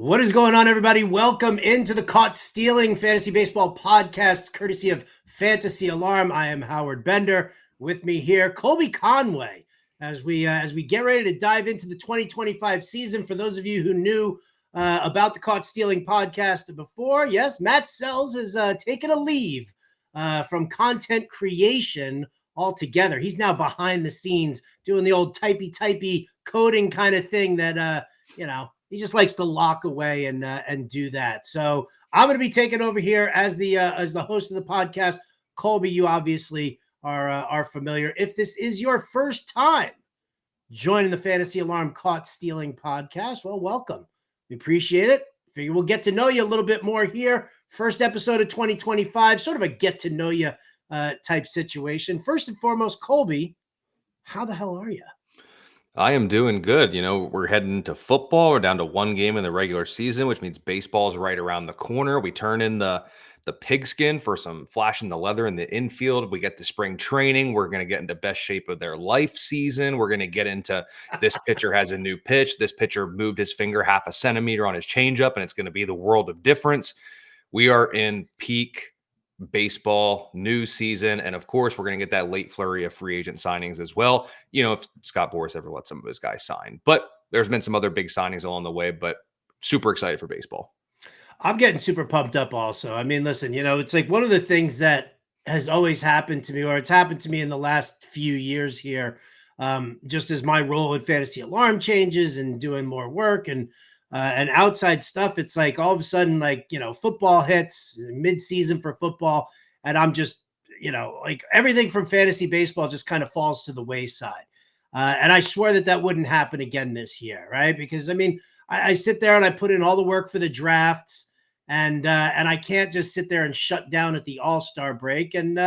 What is going on, everybody? Welcome into the Caught Stealing Fantasy Baseball podcast, courtesy of Fantasy Alarm. I am Howard Bender. With me here, Colby Conway, as we get ready to dive into the 2025 season. For those of you who knew about the Caught Stealing podcast before, yes, Matt Sells has taken a leave from content creation altogether. He's now behind the scenes doing the old typey coding kind of thing that he just likes to lock away and do that. So I'm going to be taking over here as the host of the podcast. Colby, you obviously are familiar. If this is your first time joining the Fantasy Alarm Caught Stealing podcast, well, welcome. We appreciate it. Figure we'll get to know you a little bit more here. First episode of 2025, sort of a get to know you type situation. First and foremost, Colby, how the hell are you? I am doing good. We're heading into football. We're down to one game in the regular season, which means baseball's right around the corner. We turn in the pigskin for some flashing the leather in the infield. We get to spring training. We're going to get into best shape of their life season. We're going to get into this pitcher has a new pitch. This pitcher moved his finger half a centimeter on his changeup, and it's going to be the world of difference. We are in peak baseball news season, and of course we're going to get that late flurry of free agent signings as well, if Scott Boras ever lets some of his guys sign. But there's been some other big signings along the way, but super excited for baseball. I'm getting super pumped up also. I mean, listen, it's like one of the things that has always happened to me, or it's happened to me in the last few years here, just as my role at Fantasy Alarm changes and doing more work and outside stuff. It's like all of a sudden, football hits mid-season for football, and I'm just, like everything from fantasy baseball just kind of falls to the wayside. And I swear that wouldn't happen again this year, right? Because I mean, I sit there and I put in all the work for the drafts, and I can't just sit there and shut down at the All-Star break. And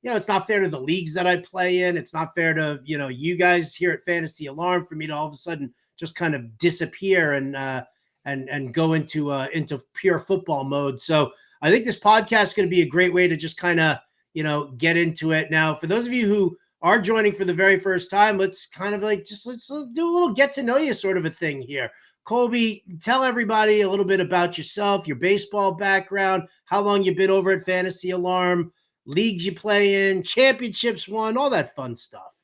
it's not fair to the leagues that I play in. It's not fair to you guys here at Fantasy Alarm for me to all of a sudden just kind of disappear and go into pure football mode. So I think this podcast is going to be a great way to just kind of get into it. Now, for those of you who are joining for the very first time, let's kind of let's do a little get to know you sort of a thing here. Colby, tell everybody a little bit about yourself, your baseball background, how long you've been over at Fantasy Alarm, leagues you play in, championships won, all that fun stuff.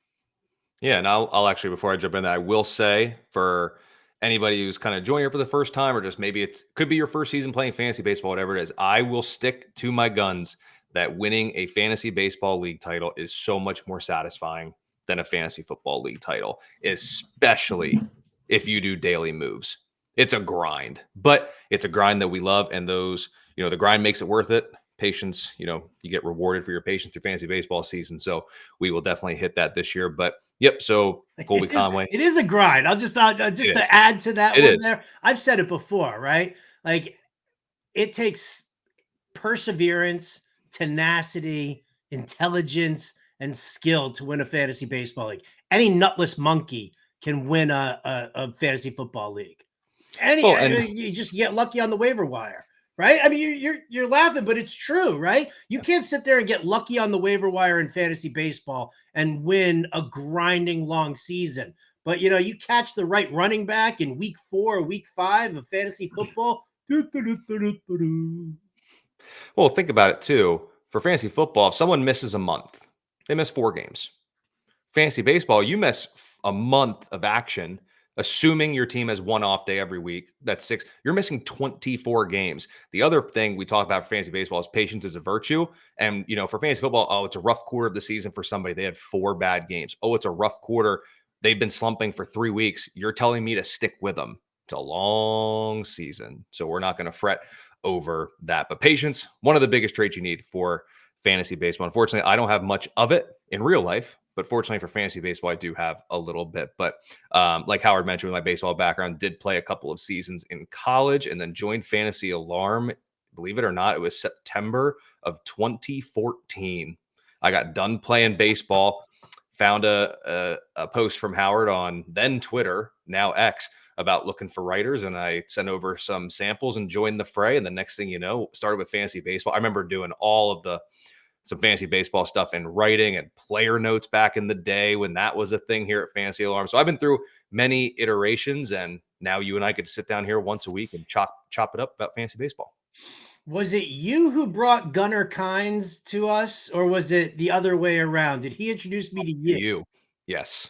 Yeah, and I'll actually, before I jump in, I will say for anybody who's kind of joining here for the first time, or just maybe it could be your first season playing fantasy baseball, whatever it is, I will stick to my guns that winning a fantasy baseball league title is so much more satisfying than a fantasy football league title, especially if you do daily moves. It's a grind, but it's a grind that we love. And those, the grind makes it worth it. Patience, you get rewarded for your patience through fantasy baseball season. So we will definitely hit that this year. But yep. So Colby Conway. It is a grind. I'll just to add to that one there. I've said it before, right? Like it takes perseverance, tenacity, intelligence, and skill to win a fantasy baseball league. Any nutless monkey can win a fantasy football league. You just get lucky on the waiver wire, right? I mean, you're laughing, but it's true, right? You can't sit there and get lucky on the waiver wire in fantasy baseball and win a grinding long season. But you catch the right running back in week 4 or week 5 of fantasy football. Well, think about it too. For fantasy football, if someone misses a month, they miss 4 games. Fantasy baseball, you miss a month of action, assuming your team has one off day every week. That's 6. You're missing 24 games. The other thing we talk about for fantasy baseball is patience is a virtue. And, for fantasy football, it's a rough quarter of the season for somebody. They had 4 bad games. Oh, it's a rough quarter. They've been slumping for 3 weeks. You're telling me to stick with them. It's a long season. So we're not going to fret over that. But patience, one of the biggest traits you need for fantasy baseball. Unfortunately, I don't have much of it in real life, but fortunately for fantasy baseball, I do have a little bit. But like Howard mentioned, with my baseball background, did play a couple of seasons in college and then joined Fantasy Alarm. Believe it or not, it was September of 2014. I got done playing baseball, found a post from Howard on then Twitter, now X, about looking for writers, and I sent over some samples and joined the fray. And the next thing you know, started with fantasy baseball. I remember doing all of the some fantasy baseball stuff in writing and player notes back in the day when that was a thing here at Fantasy Alarm. So I've been through many iterations, and now you and I get to sit down here once a week and chop it up about fantasy baseball. Was it you who brought Gunnar Kynes to us, or was it the other way around? Did he introduce me to you? You, yes.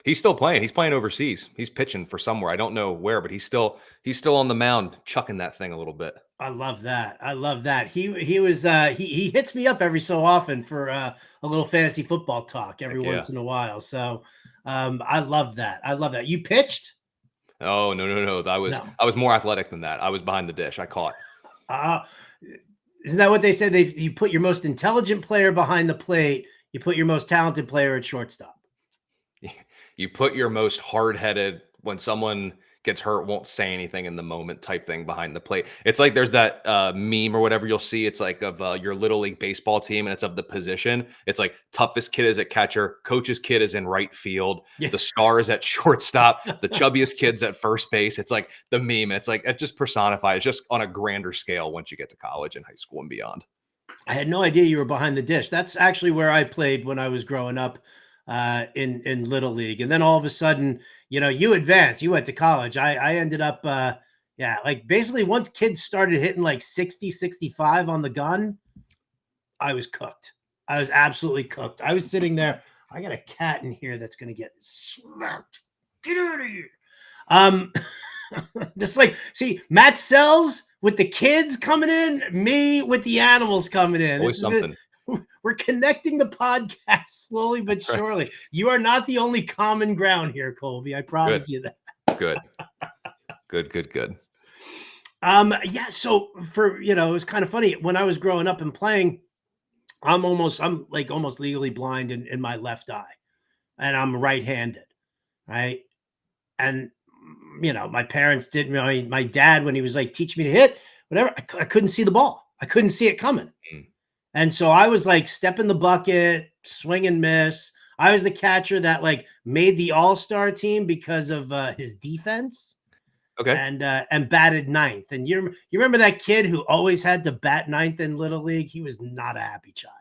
He's still playing. He's playing overseas. He's pitching for somewhere. I don't know where, but he's still on the mound, chucking that thing a little bit. I love that. I love that. He hits me up every so often for a little fantasy football talk every once in a while. So I love that. I love that. You pitched? Oh, no. I was more athletic than that. I was behind the dish. I caught. Isn't that what they said? You put your most intelligent player behind the plate. You put your most talented player at shortstop. You put your most hard-headed, when someone gets hurt, won't say anything in the moment type thing behind the plate. It's like there's that meme or whatever you'll see. It's like of your little league baseball team, and it's of the position. It's like toughest kid is at catcher, coach's kid is in right field, the star is at shortstop, the chubbiest kid's at first base. It's like the meme. It's like it just personifies. It's just on a grander scale once you get to college and high school and beyond. I had no idea you were behind the dish. That's actually where I played when I was growing up in Little League. And then all of a sudden, you advanced, you went to college. I ended up, like basically once kids started hitting like 60, 65 on the gun, I was cooked. I was absolutely cooked. I was sitting there. I got a cat in here that's going to get smacked. Get out of here. This see, Matt Sells with the kids coming in, me with the animals coming in. Always something. We're connecting the podcast slowly but surely. Right. You are not the only common ground here, Colby. I promise you that. Good. Yeah. So it was kind of funny when I was growing up and playing. I'm almost legally blind in my left eye, and I'm right-handed, right? And my parents didn't. My dad, when he was like, teach me to hit, whatever, I couldn't see the ball. I couldn't see it coming. And so I was like step in the bucket, swing and miss. I was the catcher that like made the all-star team because of his defense. Okay. And batted ninth. And you remember that kid who always had to bat ninth in Little League? He was not a happy child.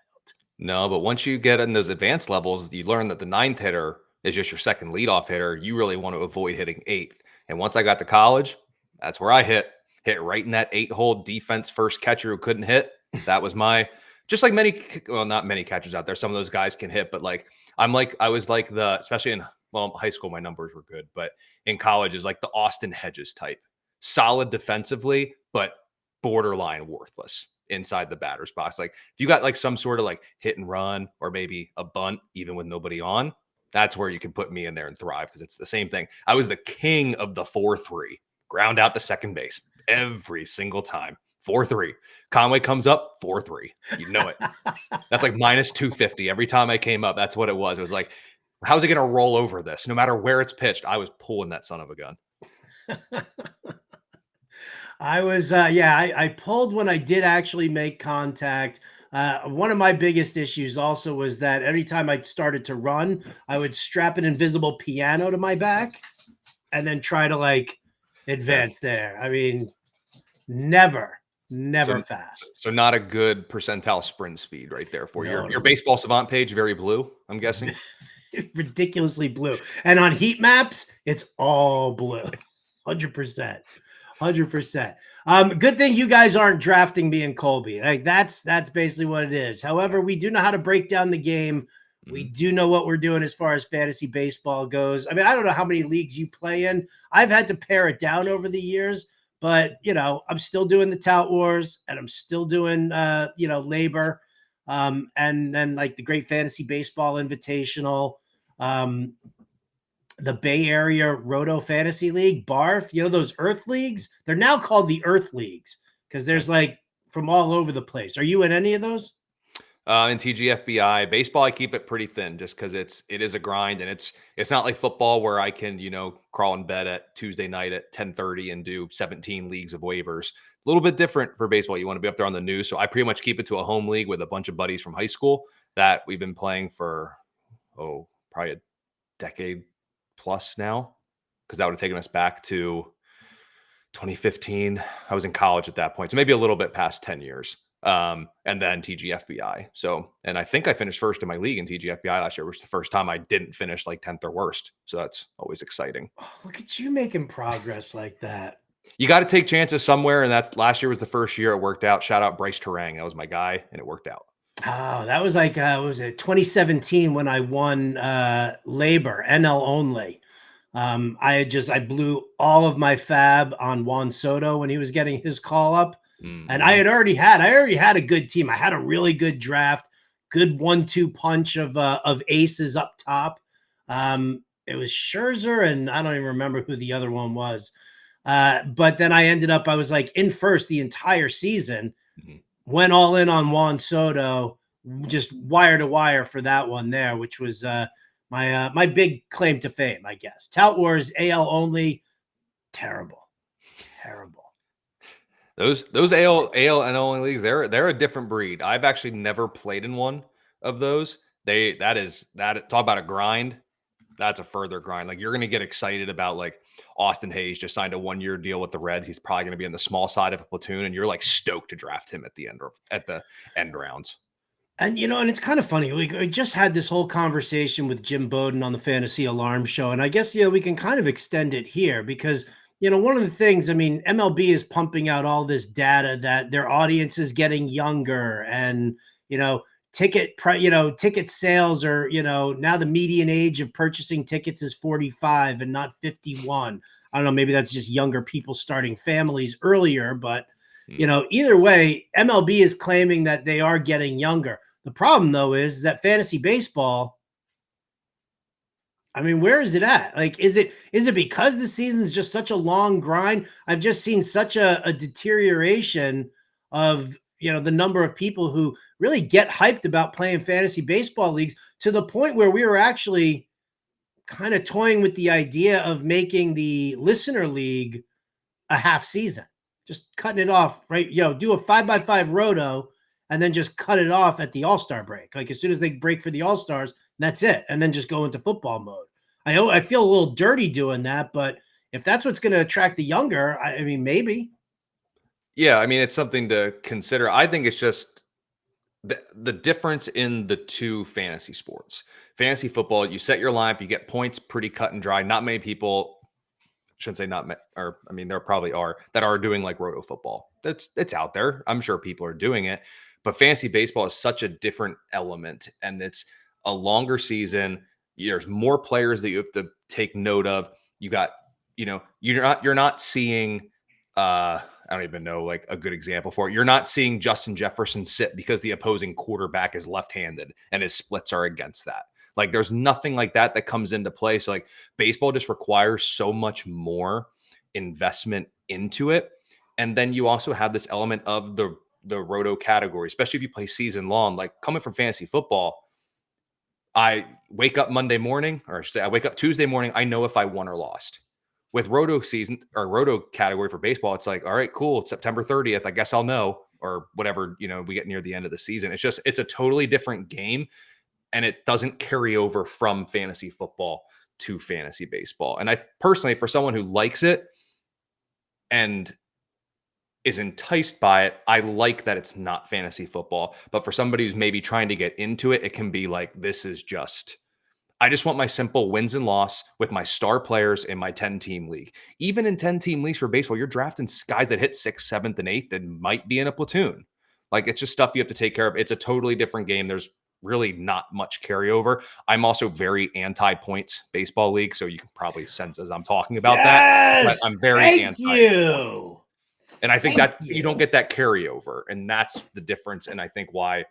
No, but once you get in those advanced levels, you learn that the ninth hitter is just your second leadoff hitter. You really want to avoid hitting eighth. And once I got to college, that's where I hit right in that 8-hole defense first catcher who couldn't hit. That was my, just like not many catchers out there. Some of those guys can hit, but I was like especially in high school, my numbers were good, but in college is like the Austin Hedges type, solid defensively, but borderline worthless inside the batter's box. Like if you got like some sort of like hit and run or maybe a bunt, even with nobody on, that's where you can put me in there and thrive, because it's the same thing. I was the king of the 4-3, ground out to second base every single time. 4-3. Conway comes up, 4-3. You know it. That's like minus 250 every time I came up. That's what it was. It was like, how's it going to roll over this? No matter where it's pitched, I was pulling that son of a gun. I was, I pulled when I did actually make contact. One of my biggest issues also was that every time I started to run, I would strap an invisible piano to my back and then try to like advance there. I mean, never fast. So not a good percentile sprint speed right there for your baseball savant page. Very blue, I'm guessing. Ridiculously blue. And on heat maps, it's all blue. 100%. 100%. Good thing you guys aren't drafting me and Colby. Like that's basically what it is. However, we do know how to break down the game. We do know what we're doing as far as fantasy baseball goes. I mean, I don't know how many leagues you play in. I've had to pare it down over the years, but I'm still doing the Tout Wars, and I'm still doing labor. And then like the Great Fantasy Baseball Invitational, the Bay Area Roto Fantasy League, BARF, those Earth Leagues, they're now called the Earth Leagues because there's like from all over the place. Are you in any of those? In TGFBI baseball, I keep it pretty thin just because it is a grind, and it's not like football where I can crawl in bed at Tuesday night at 10:30 and do 17 leagues of waivers. A little bit different for baseball. You want to be up there on the news, so I pretty much keep it to a home league with a bunch of buddies from high school that we've been playing for probably a decade plus now, because that would have taken us back to 2015. I was in college at that point, so maybe a little bit past 10 years. and then TGFBI. So, and I think I finished first in my league in TGFBI last year, which was the first time I didn't finish like 10th or worst. So that's always exciting. Oh, look at you making progress like that. You got to take chances somewhere. And that's last year was the first year it worked out. Shout out Bryce Terang. That was my guy and it worked out. Oh, that was like, what was it 2017 when I won labor NL only. I blew all of my fab on Juan Soto when he was getting his call up. And I already had a good team. I had a really good draft, good 1-2 punch of aces up top. It was Scherzer, and I don't even remember who the other one was. But then I was like in first the entire season, went all in on Juan Soto, just wire to wire for that one there, which was my big claim to fame, I guess. Tout Wars AL only, terrible. Those AL and only leagues, they're a different breed. I've actually never played in one of those. Talk about a grind. That's a further grind. Like you're going to get excited about like Austin Hayes just signed a 1-year deal with the Reds. He's probably going to be in the small side of a platoon, and you're like stoked to draft him at the end rounds. And, and it's kind of funny. We just had this whole conversation with Jim Bowden on the Fantasy Alarm Show. And I guess, we can kind of extend it here because, one of the things, I mean, MLB is pumping out all this data that their audience is getting younger and, ticket sales are, now the median age of purchasing tickets is 45 and not 51. I don't know. Maybe that's just younger people starting families earlier, but either way, MLB is claiming that they are getting younger. The problem, though, is that fantasy baseball, I mean, where is it at? Like, is it because the season is just such a long grind? I've just seen such a deterioration of, the number of people who really get hyped about playing fantasy baseball leagues to the point where we were actually kind of toying with the idea of making the listener league a half season, just cutting it off, right? Do a 5x5 roto and then just cut it off at the All-Star break. Like as soon as they break for the All-Stars, that's it. And then just go into football mode. I feel a little dirty doing that, but if that's what's going to attract the younger, I mean, maybe. Yeah, I mean, it's something to consider. I think it's just the difference in the two fantasy sports. Fantasy football, you set your lineup, you get points pretty cut and dry. Not many people, shouldn't say not, or I mean, there probably are that are doing like roto football. It's out there. I'm sure people are doing it, but fantasy baseball is such a different element, and it's a longer season. There's more players that you have to take note of. You got, you're not seeing. I don't even know like a good example for it. You're not seeing Justin Jefferson sit because the opposing quarterback is left-handed and his splits are against that. Like there's nothing like that comes into play. So like baseball just requires so much more investment into it. And then you also have this element of the roto category, especially if you play season long. Like coming from fantasy football, I wake up Monday morning, or I should say I wake up Tuesday morning, I know if I won or lost. With roto season or roto category for baseball, it's like, all right, cool. It's September 30th. I guess I'll know, or whatever, we get near the end of the season. It's a totally different game. And it doesn't carry over from fantasy football to fantasy baseball. And I personally, for someone who likes it and is enticed by it, I like that it's not fantasy football. But for somebody who's maybe trying to get into it, it can be like, I just want my simple wins and loss with my star players in my 10-team league. Even in 10-team leagues for baseball, you're drafting guys that hit 6th, 7th, and 8th that might be in a platoon. Like it's just stuff you have to take care of. It's a totally different game. There's really not much carryover. I'm also very anti-points baseball league, so you can probably sense as I'm talking about that. But I'm very anti. You. And I think you don't get that carryover, and that's the difference. And I think why.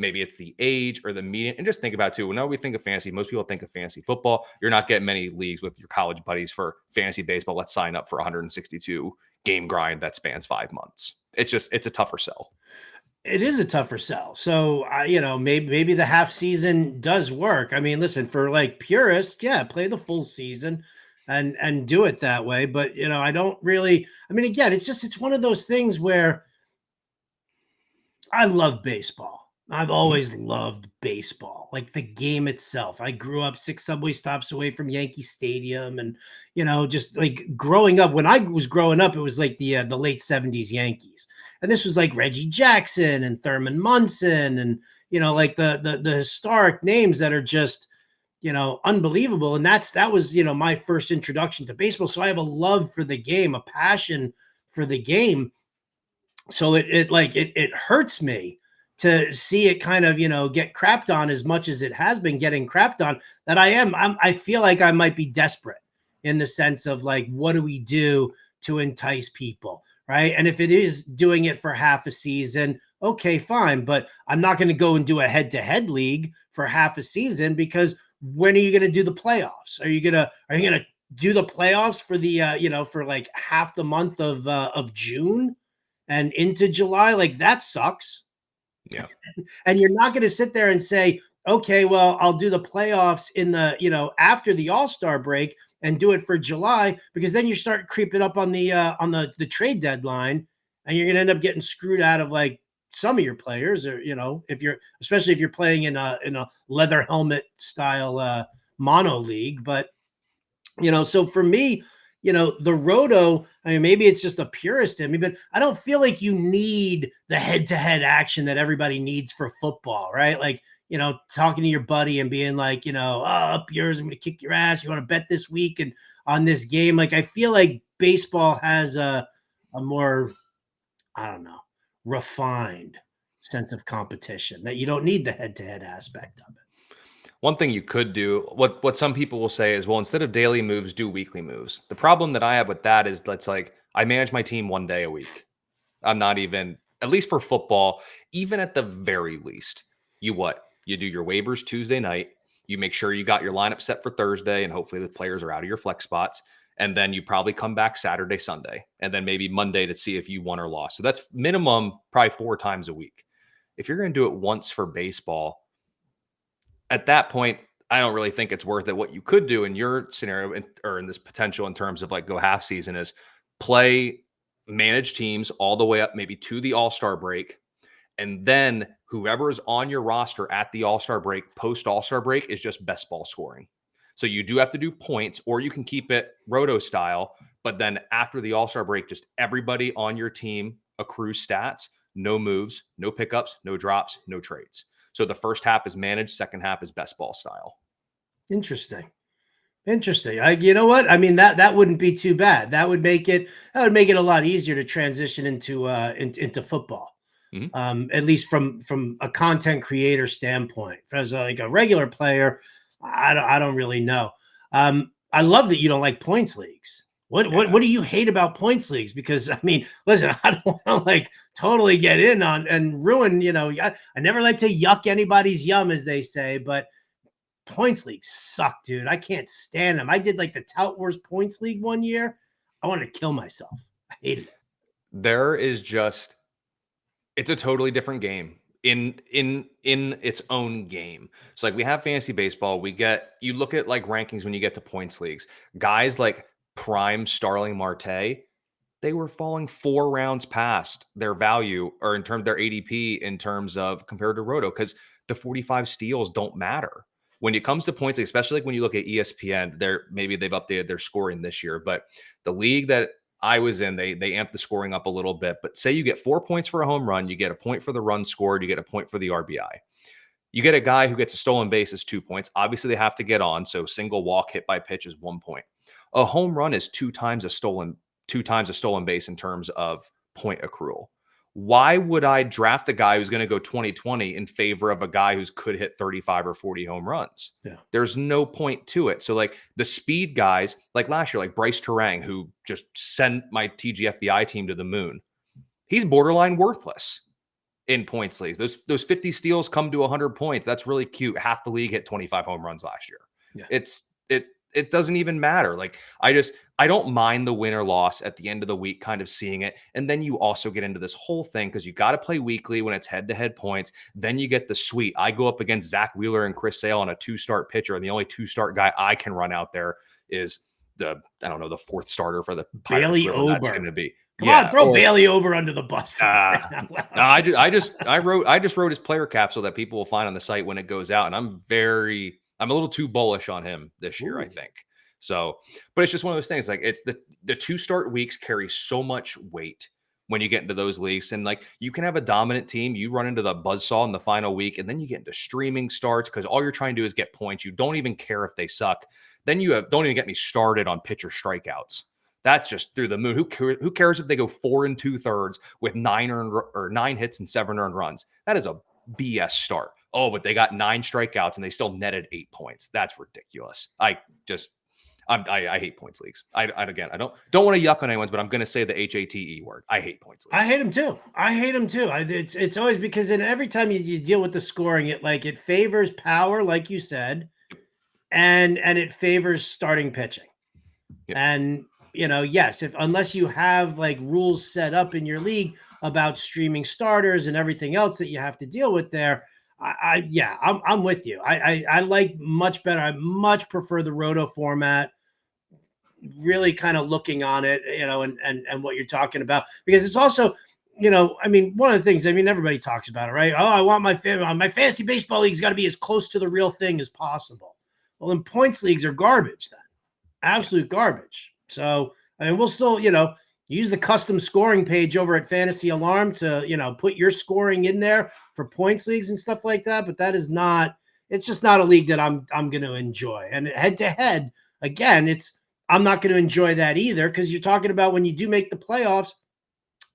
Maybe it's the age or the median. And just think about it too. Whenever we think of fantasy, most people think of fantasy football. You're not getting many leagues with your college buddies for fantasy baseball. Let's sign up for 162 game grind that spans 5 months. It's a tougher sell. It is a tougher sell. So, maybe the half season does work. I mean, listen, for like purists, yeah, play the full season and do it that way. But, I don't really, again, it's one of those things where I love baseball. I've always loved baseball, like the game itself. I grew up 6 subway stops away from Yankee Stadium, and just like growing up. When I was growing up, it was like the late '70s Yankees, And this was like Reggie Jackson and Thurman Munson and, like the historic names that are just, unbelievable. And that was, my first introduction to baseball. So I have a love for the game, a passion for the game. So it hurts me to see it kind of, get crapped on as much as it has been getting crapped on, that I feel like I might be desperate in the sense of like, what do we do to entice people? Right. And if it is doing it for half a season, okay, fine. But I'm not going to go and do a head to head league for half a season, because when are you going to do the playoffs? Are you going to do the playoffs for the, for like half the month of June and into July? Like, that sucks. Yeah. And you're not going to sit there and say, okay, well, I'll do the playoffs in the, after the All-Star break and do it for July, because then you start creeping up on the trade deadline, and you're going to end up getting screwed out of like some of your players, or, especially if you're playing in a leather helmet style mono league. But, so for me, the roto, I mean, maybe it's just a purist in me, but I don't feel like you need the head-to-head action that everybody needs for football, right? Like, talking to your buddy and being like, oh, up yours, I'm going to kick your ass. You want to bet this week and on this game? Like, I feel like baseball has a more, I don't know, refined sense of competition, that you don't need the head-to-head aspect of it. One thing you could do, what some people will say is, well, instead of daily moves, do weekly moves. The problem that I have with that is that's like, I manage my team one day a week. I'm not even, at least for football, even at the very least, you do your waivers Tuesday night. You make sure you got your lineup set for Thursday, and hopefully the players are out of your flex spots. And then you probably come back Saturday, Sunday, and then maybe Monday to see if you won or lost. So that's minimum probably 4 times a week. If you're going to do it once for baseball, at that point, I don't really think it's worth it. What you could do in your scenario, or in this potential in terms of like go half season, is play manage teams all the way up maybe to the All-Star break. And then whoever is on your roster at the All-Star break, post All-Star break, is just best ball scoring. So you do have to do points, or you can keep it roto style. But then after the All-Star break, just everybody on your team accrues stats, no moves, no pickups, no drops, no trades. So the first half is managed, second half is best ball style. Interesting. You know what? I mean, that wouldn't be too bad. That would make it a lot easier to transition into football. Mm-hmm. At least from a content creator standpoint. As like a regular player, I don't really know. I love that you don't like points leagues. What do you hate about points leagues? Because I mean, listen, I don't want to like totally get in on and ruin. I never like to yuck anybody's yum, as they say, but points leagues suck, dude. I can't stand them. I did like the Tout Wars points league one year. I wanted to kill myself. I hated it. There is just, it's a totally different game in its own game. So like we have fantasy baseball, you look at like rankings when you get to points leagues. Guys like prime Starling Marte, they were falling 4 rounds past their value, or in terms of their ADP, in terms of compared to Roto, because the 45 steals don't matter. When it comes to points, especially like when you look at ESPN, maybe they've updated their scoring this year, but the league that I was in, they amped the scoring up a little bit. But say you get 4 points for a home run, you get a point for the run scored, you get a point for the RBI. You get a guy who gets a stolen base is 2 points. Obviously, they have to get on. So single walk hit by pitch is 1 point. A home run is two times a stolen base in terms of point accrual. Why would I draft a guy who's going to go 20-20 in favor of a guy who's could hit 35 or 40 home runs? Yeah. There's no point to it. So like the speed guys, like last year, like Bryce Terang, who just sent my TGFBI team to the moon. He's borderline worthless in points leagues. Those 50 steals come to 100 points. That's really cute. Half the league hit 25 home runs last year. Yeah. It doesn't even matter. Like I don't mind the win or loss at the end of the week, kind of seeing it. And then you also get into this whole thing because you got to play weekly when it's head-to-head points. Then you get the sweet. I go up against Zach Wheeler and Chris Sale on a 2-start pitcher, and the only 2-start guy I can run out there is the 4th starter for the Pirates, Bailey whoever that's going to be. Come on, throw Bailey Ober under the bus. I just wrote his player cap so that people will find on the site when it goes out, and I'm a little too bullish on him this year, I think. So, but it's just one of those things. Like it's the 2-start weeks carry so much weight when you get into those leagues. And like you can have a dominant team, you run into the buzzsaw in the final week, and then you get into streaming starts because all you're trying to do is get points. You don't even care if they suck. Then don't even get me started on pitcher strikeouts. That's just through the moon. Who cares if they go 4 2/3 with 9 hits and 7 earned runs? That is a BS start. Oh, but they got 9 strikeouts and they still netted 8 points. That's ridiculous. I hate points leagues. I don't want to yuck on anyone's, but I'm going to say the HATE word. I hate points leagues. I hate them too. It's always because in every time you deal with the scoring, it favors power, like you said, and it favors starting pitching. Yep. And yes, unless you have like rules set up in your league about streaming starters and everything else that you have to deal with there, I'm with you. I like much better. I much prefer the roto format. Really kind of looking on it, and what you're talking about, because it's also, one of the things, everybody talks about it, right? Oh, I want my fantasy baseball league's got to be as close to the real thing as possible. Well, then points leagues are garbage then. Absolute garbage. So, we'll still, use the custom scoring page over at Fantasy Alarm to, put your scoring in there for points leagues and stuff like that. But it's just not a league that I'm going to enjoy. And head to head, again, I'm not going to enjoy that either, because you're talking about when you do make the playoffs,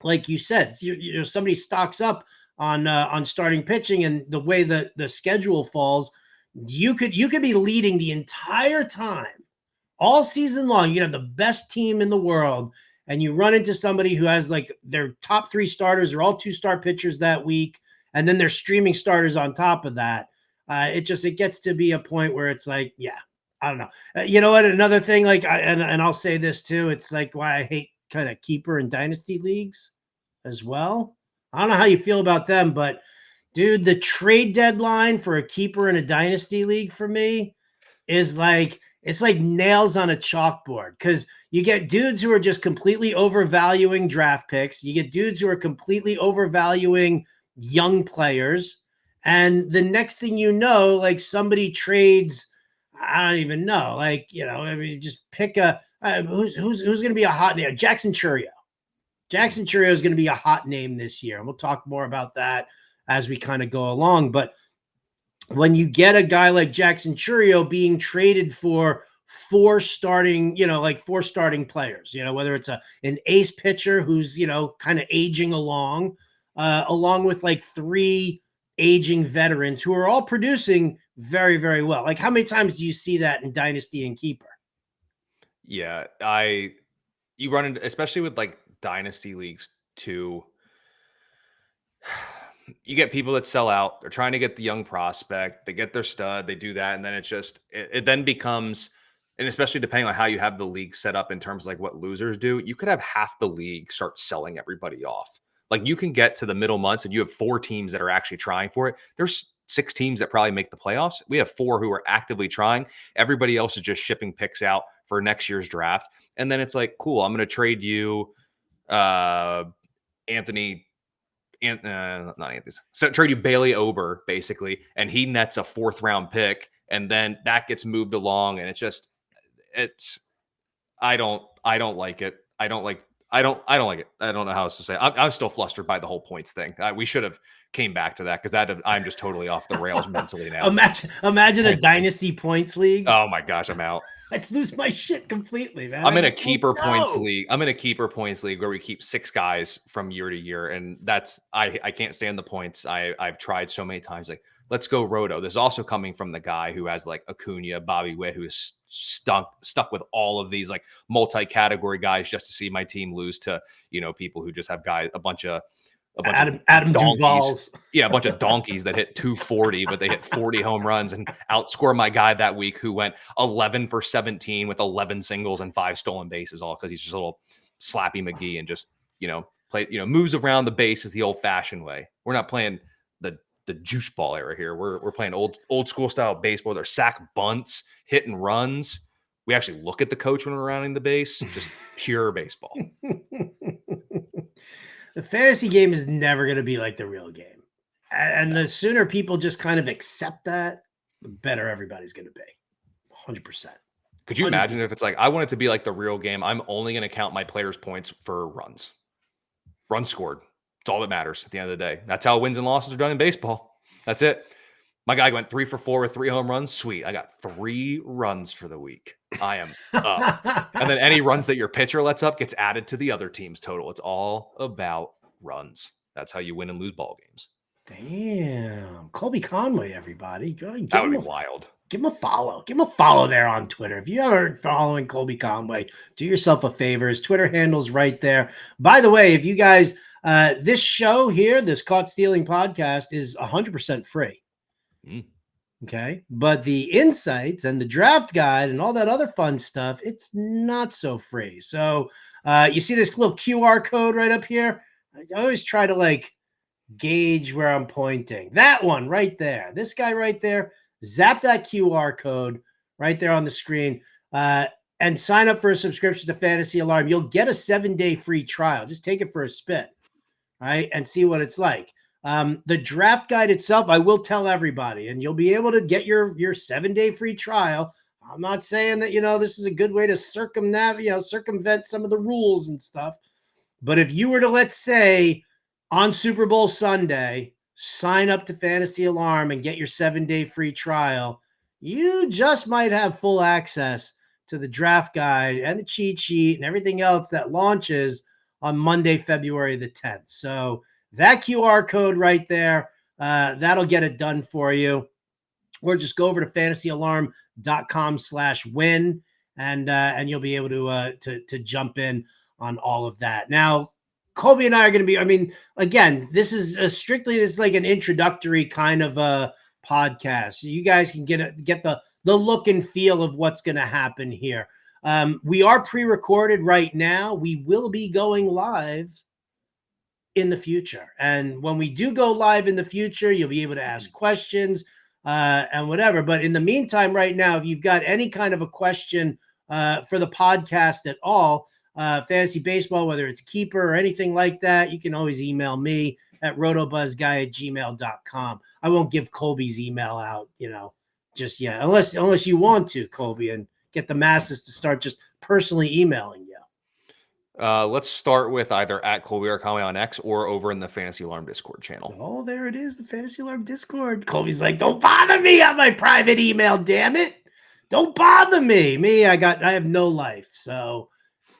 like you said, somebody stocks up on starting pitching, and the way that the schedule falls, you could be leading the entire time, all season long. You have the best team in the world, and you run into somebody who has like their top 3 starters are all 2-star pitchers that week, and then they're streaming starters on top of that. It gets to be a point where it's like, yeah, I don't know. You know what? Another thing, and I'll say this too. It's like why I hate kind of keeper and dynasty leagues as well. I don't know how you feel about them, but dude, the trade deadline for a keeper in a dynasty league for me is it's like nails on a chalkboard, because you get dudes who are just completely overvaluing draft picks. You get dudes who are completely overvaluing young players. And the next thing you know, like somebody trades, I don't even know, just pick who's going to be a hot name. Jackson Churio. Jackson Churio is going to be a hot name this year. And we'll talk more about that as we kind of go along. But when you get a guy like Jackson Churio being traded for 4 starting, 4 starting players, whether it's an ace pitcher who's, kind of aging along with like 3 aging veterans who are all producing very, very well. Like, how many times do you see that in Dynasty and Keeper? Yeah, you run into, especially with like dynasty leagues too. You get people that sell out. They're trying to get the young prospect. They get their stud. They do that, and then it then becomes, and especially depending on how you have the league set up in terms of like what losers do, you could have half the league start selling everybody off. Like you can get to the middle months and you have 4 teams that are actually trying for it. There's 6 teams that probably make the playoffs. We have 4 who are actively trying. Everybody else is just shipping picks out for next year's draft. And then it's like, cool, I'm going to trade you Anthony. Not Anthony. So trade you Bailey Ober, basically, and he nets a 4th round pick, and then that gets moved along, and I don't like it. I don't like it. I don't know how else to say it. I'm still flustered by the whole points thing. We should have came back to that, because I'm just totally off the rails mentally now. Imagine a dynasty points league. Oh my gosh, I'm out. I'd lose my shit completely, man. I'm in a keeper points league. I'm in a keeper points league where we keep 6 guys from year to year, and that's I can't stand the points. I've tried so many times. Like, let's go roto. This is also coming from the guy who has like Acuna, Bobby Witt, who is stuck with all of these like multi-category guys just to see my team lose to people who just have a bunch of Adam Duvall's. Yeah, a bunch of donkeys that hit 240, but they hit 40 home runs and outscore my guy that week who went 11 for 17 with 11 singles and 5 stolen bases, all because he's just a little Slappy McGee and just moves around the bases the old-fashioned way. We're not playing the juice ball era here. We're playing old school style baseball. They're sack bunts, hit and runs. We actually look at the coach when we're rounding the base. Just pure baseball. The fantasy game is never going to be like the real game. And the sooner people just kind of accept that, the better everybody's going to be. 100%. Could you imagine if it's like, I want it to be like the real game. I'm only going to count my players' points for runs Runs scored. It's all that matters at the end of the day. That's how wins and losses are done in baseball. That's it. My guy went 3 for 4 with 3 home runs. Sweet. I got 3 runs for the week. I am up. And then any runs that your pitcher lets up gets added to the other team's total. It's all about runs. That's how you win and lose ball games. Damn. Colby Conway, everybody. That would be wild. Give him a follow. Give him a follow there on Twitter. If you aren't following Colby Conway, do yourself a favor. His Twitter handle's right there. By the way, if you guys, this show here, this Caught Stealing podcast is 100% free. Okay. But the insights and the draft guide and all that other fun stuff, it's not so free. So you see this little QR code right up here? I always try to gauge where I'm pointing. That one right there. This guy right there. Zap that QR code right there on the screen and sign up for a subscription to Fantasy Alarm. You'll get a 7-day free trial. Just take it for a spin, right? And see what it's like. The draft guide itself, I will tell everybody, and you'll be able to get your 7-day free trial. I'm not saying that, this is a good way to circumvent some of the rules and stuff. But if you were to, let's say, on Super Bowl Sunday, sign up to Fantasy Alarm and get your 7-day free trial, you just might have full access to the draft guide and the cheat sheet and everything else that launches on Monday, February the 10th. So that QR code right there, that'll get it done for you. Or just go over to fantasyalarm.com/win and you'll be able to jump in on all of that. Now, Colby and I are going to be, again, this is like an introductory kind of a podcast. So you guys can get the look and feel of what's going to happen here. We are pre-recorded right now. We will be going live in the future. And when we do go live in the future, you'll be able to ask questions and whatever. But in the meantime, right now, if you've got any kind of a question for the podcast at all, fantasy baseball, whether it's keeper or anything like that, you can always email me at rotobuzzguy@gmail.com. I won't give Colby's email out, just yet, unless you want to, Colby, and get the masses to start just personally emailing you. Let's start with either at Colby or Conway on X or over in the Fantasy Alarm Discord channel. Oh, there it is, the Fantasy Alarm Discord. Colby's like, don't bother me on my private email, damn it. Don't bother me. I have no life, so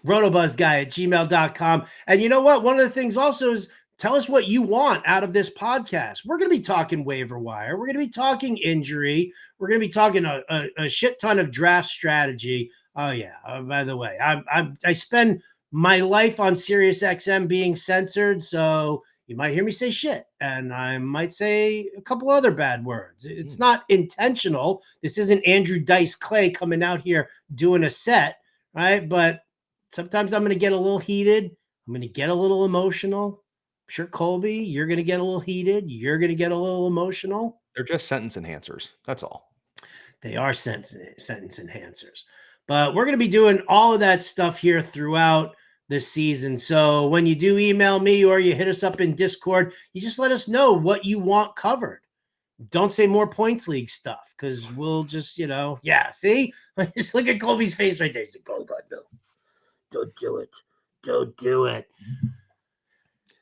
rotobuzzguy@gmail.com. And you know what? One of the things also is tell us what you want out of this podcast. We're going to be talking waiver wire. We're going to be talking injury. We're going to be talking a shit ton of draft strategy. Oh, yeah. By the way, I spend my life on Sirius XM being censored, so you might hear me say shit, and I might say a couple other bad words. It's not intentional. This isn't Andrew Dice Clay coming out here doing a set, right? But sometimes I'm going to get a little heated. I'm going to get a little emotional. I'm sure, Colby, you're going to get a little heated. You're going to get a little emotional. They're just sentence enhancers. That's all. They are sentence enhancers. But we're going to be doing all of that stuff here throughout the season. So when you do email me or you hit us up in Discord, you just let us know what you want covered. Don't say more points league stuff because we'll just, yeah, see? Just look at Colby's face right there. He's like, oh, God, no. Don't do it. Don't do it.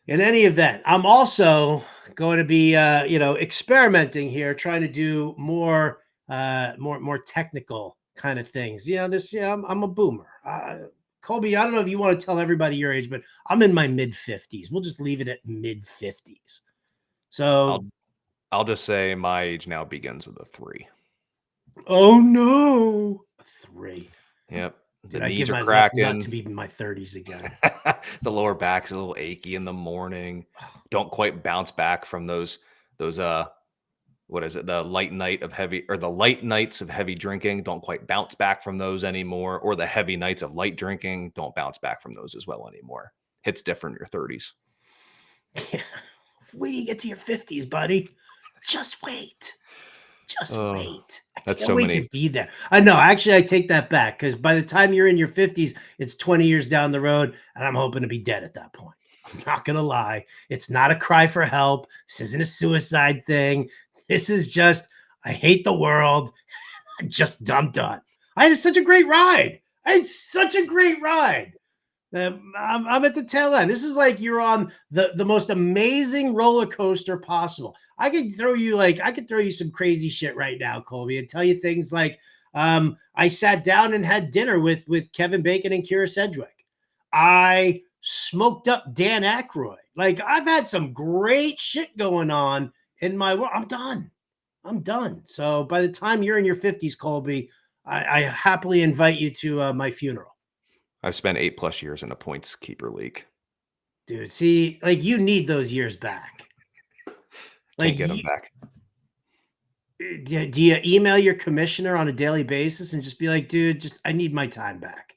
In any event, I'm also going to be, experimenting here, trying to do more technical kind of things. I'm a boomer. Colby, I don't know if you want to tell everybody your age, but I'm in my mid-50s. We'll just leave it at mid-50s. So I'll just say my age now begins with a 3. Oh, no. A 3. Yep. The Did I knees give are my cracking. left nut to be in my 30s again? The lower back's a little achy in the morning. Don't quite bounce back from those what is it? The light nights of heavy drinking. Don't quite bounce back from those anymore. Or the heavy nights of light drinking. Don't bounce back from those as well anymore. Hits different in your 30s. Yeah. Wait till you get to your 50s, buddy. Just wait. Just wait. I can't wait to be there. I know. Actually, I take that back because by the time you're in your 50s, it's 20 years down the road, and I'm hoping to be dead at that point. I'm not going to lie. It's not a cry for help. This isn't a suicide thing. This is just, I hate the world. I'm done. I had such a great ride. I'm at the tail end. This is like you're on the most amazing roller coaster possible. I could throw you some crazy shit right now, Colby, and tell you things like I sat down and had dinner with Kevin Bacon and Kira Sedgwick. I smoked up Dan Aykroyd. Like I've had some great shit going on in my world. I'm done. I'm done. So by the time you're in your 50s, Colby, I happily invite you to my funeral. I've spent 8+ years in a points keeper league. Dude, see, like you need those years back. Can't Like, get them back. do you email your commissioner on a daily basis and just be like, dude, just I need my time back?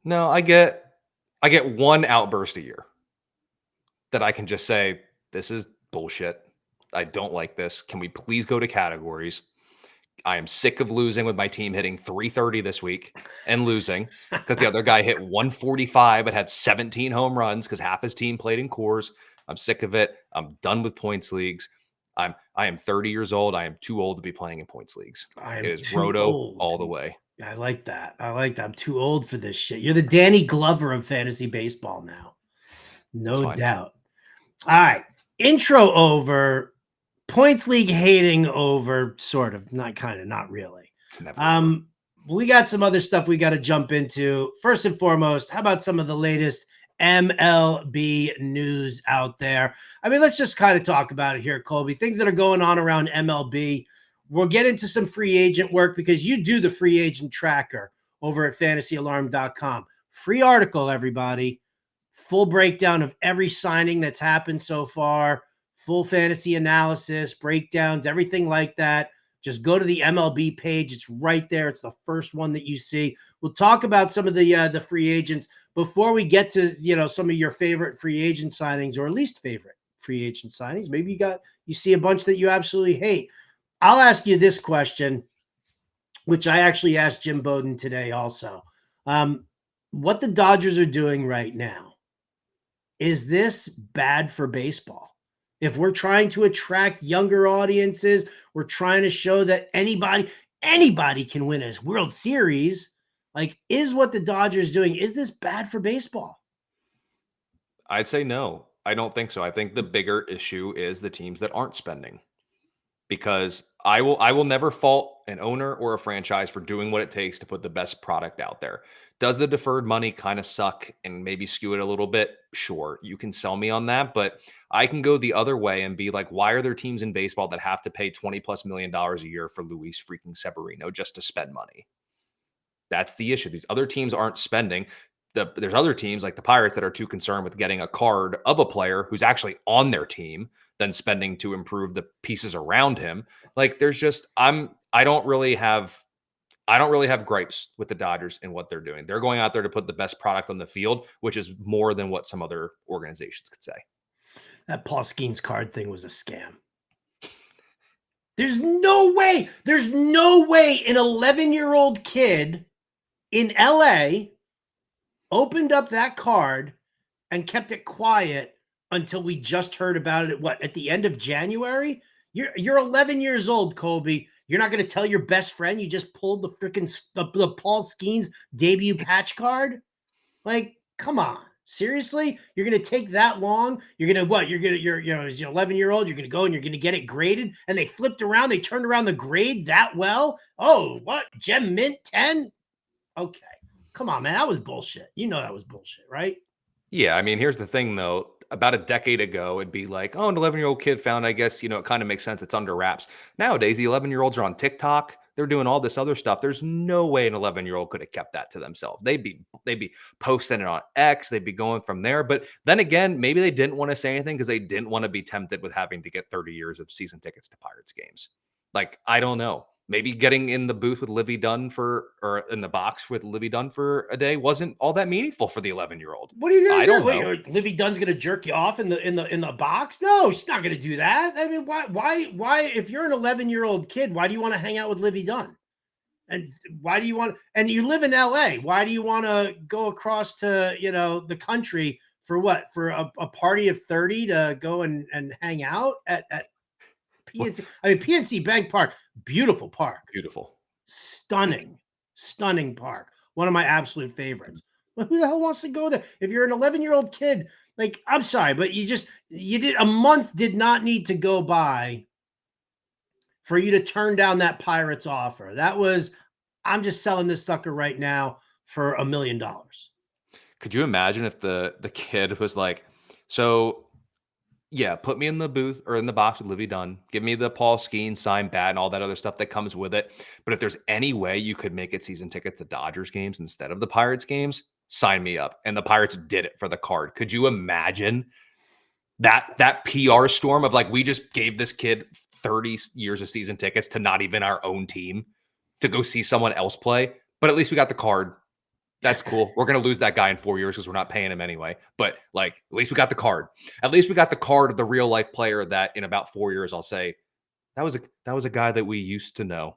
No, I get one outburst a year that I can just say, this is bullshit. I don't like this. Can we please go to categories? I am sick of losing with my team hitting 330 this week and losing because the other guy hit 145 but had 17 home runs because half his team played in cores. I'm sick of it. I'm done with points leagues. I am 30 years old. I am too old to be playing in points leagues. I It am is too roto old. all the way. I like that. I like that. I'm too old for this shit. You're the Danny Glover of fantasy baseball now. No doubt. All right. Intro over. Points league hating over, sort of, not kind of, not really. It's never over. We got some other stuff we got to jump into. First and foremost, how about some of the latest MLB news out there? I mean, let's just kind of talk about it here, Colby. Things that are going on around MLB. We'll get into some free agent work because you do the free agent tracker over at fantasyalarm.com. Free article, everybody. Full breakdown of every signing that's happened so far, full fantasy analysis, breakdowns, everything like that. Just go to the MLB page. It's right there. It's the first one that you see. We'll talk about some of the free agents before we get to some of your favorite free agent signings or least favorite free agent signings. Maybe you see a bunch that you absolutely hate. I'll ask you this question, which I actually asked Jim Bowden today also. What the Dodgers are doing right now, is this bad for baseball? If we're trying to attract younger audiences, we're trying to show that anybody can win a World Series. Like, is what the Dodgers doing, is this bad for baseball? I'd say no. I don't think so. I think the bigger issue is the teams that aren't spending. Because I will never fault an owner or a franchise for doing what it takes to put the best product out there. Does the deferred money kind of suck and maybe skew it a little bit? Sure, you can sell me on that, but I can go the other way and be like, why are there teams in baseball that have to pay $20+ million a year for Luis freaking Severino just to spend money? That's the issue. These other teams aren't spending. There's other teams like the Pirates that are too concerned with getting a card of a player who's actually on their team than spending to improve the pieces around him. Like there's just I don't really have gripes with the Dodgers and what they're doing. They're going out there to put the best product on the field, which is more than what some other organizations could say. That Paul Skenes card thing was a scam. There's no way an 11-year-old kid in LA opened up that card and kept it quiet until we just heard about it. At the end of January? You're 11 years old, Colby. You're not going to tell your best friend you just pulled the freaking the Paul Skenes debut patch card? Like, come on. Seriously? You're going to take that long? You're going to as an 11-year-old, you're going to go and you're going to get it graded, and they flipped around, they turned around the grade that well? Oh, what? Gem Mint 10? Okay. Come on, man. That was bullshit. You know that was bullshit, right? Yeah, I mean, here's the thing, though. About a decade ago, it'd be like, oh, an 11-year-old kid found, I guess, it kind of makes sense. It's under wraps. Nowadays, the 11-year-olds are on TikTok. They're doing all this other stuff. There's no way an 11-year-old could have kept that to themselves. They'd be posting it on X. They'd be going from there. But then again, maybe they didn't want to say anything because they didn't want to be tempted with having to get 30 years of season tickets to Pirates games. Like, I don't know. Maybe getting in the booth with Livy Dunn or in the box with Livy Dunn for a day wasn't all that meaningful for the 11-year-old. What are you gonna do? Don't know. Wait, Livy Dunn's gonna jerk you off in the box? No, she's not gonna do that. I mean, why? If you're an 11-year-old kid, why do you want to hang out with Livy Dunn? And why do you want? And you live in LA. Why do you want to go across to the country for what? For a party of 30 to go and hang out at PNC? I mean, PNC Bank Park, beautiful park, Beautiful, stunning park. One of my absolute favorites. Well, who the hell wants to go there? If you're an 11-year-old kid, like, I'm sorry, but a month did not need to go by for you to turn down that Pirates offer. That was, I'm just selling this sucker right now for $1 million. Could you imagine if the kid was like, so yeah, put me in the booth or in the box with Livy Dunn. Give me the Paul Skenes signed bat and all that other stuff that comes with it. But if there's any way you could make it season tickets to Dodgers games instead of the Pirates games, sign me up. And the Pirates did it for the card. Could you imagine that PR storm of like, we just gave this kid 30 years of season tickets to not even our own team to go see someone else play, but at least we got the card. That's cool. We're going to lose that guy in 4 years because we're not paying him anyway. But like, at least we got the card. At least we got the card of the real life player that in about 4 years, I'll say, that was a guy that we used to know.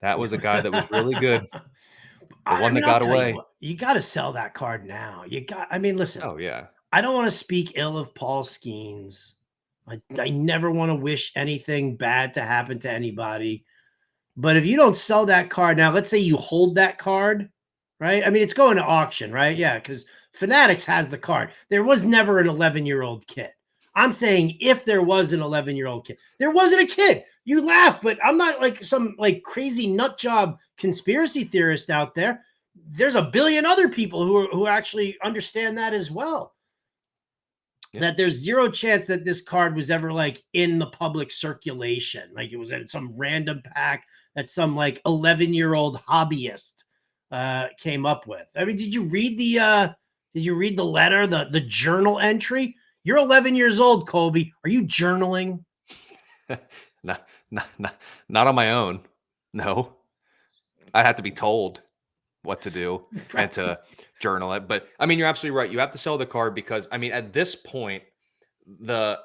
That was a guy that was really good. The one that I'll got tell you away. what, you got to sell that card now. I mean, listen, Oh yeah. I don't want to speak ill of Paul Skenes. I never want to wish anything bad to happen to anybody. But if you don't sell that card now, let's say you hold that card, right? I mean, it's going to auction, right? Yeah, because Fanatics has the card. There was never an 11-year-old kid. I'm saying if there was an 11-year-old kid, there wasn't a kid. You laugh, but I'm not like some like crazy nut job conspiracy theorist out there. There's a billion other people who actually understand that as well. Yeah. That there's zero chance that this card was ever like in the public circulation. Like it was at some random pack that some like 11-year-old hobbyist came up with. I mean, did you read the letter, the journal entry? You're 11 years old, Colby. Are you journaling? Not on my own. No, I have to be told what to do and to journal it. But I mean, you're absolutely right. You have to sell the card because I mean, at this point, the